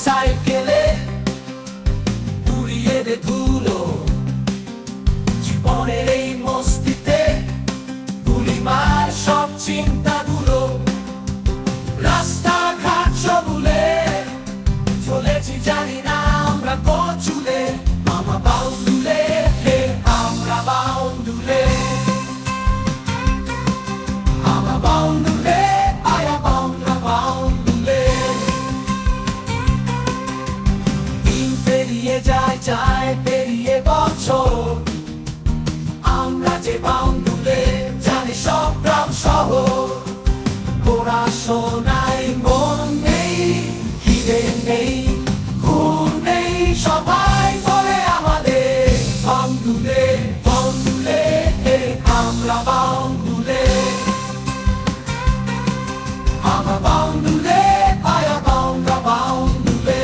সাইকেলে উড়িয়ে দে ধুলো জীবনের এই মস্তিতে গুলি মার সব চিন্তাগুলো রাস্তাঘাট সবুলে চলেছি জানি না আমরা কচুলে মামা বাউন্ডুলে হে আমরা বাউন্ডুলে আমরা বাউন্ডুলে আয়া বাউন্ডা বাউন্ডুলে দিন পেরিয়ে যায় পেরিয়ে বছর আমরা যে বাউন্ডুলে জানি সব গ্রাম শহর পড়াশোনায় মন নেই খিদে নেই ঘুম নেই সবাই বলে আমাদের বাউন্ডুলে বাউন্ডুলে হে আমরা বাউন্ডুলে আমরা বাউন্ডুলে আয়া বাউন্ডা বাউন্ডুলে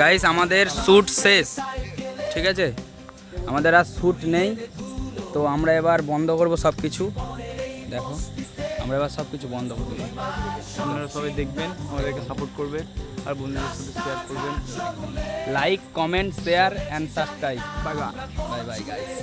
গাইস আমাদের শ্যুট শেষ, ঠিক আছে, আমাদের আর শ্যুট নেই, তো আমরা এবার বন্ধ করব সব কিছু। দেখো আমরা এবার সব কিছু বন্ধ করব। আপনারা সবাই দেখবেন, আমাদেরকে সাপোর্ট করবে আর বন্ধুদের সাথে শেয়ার করবেন। Like, comment, share and subscribe. Bye bye. Bye bye guys.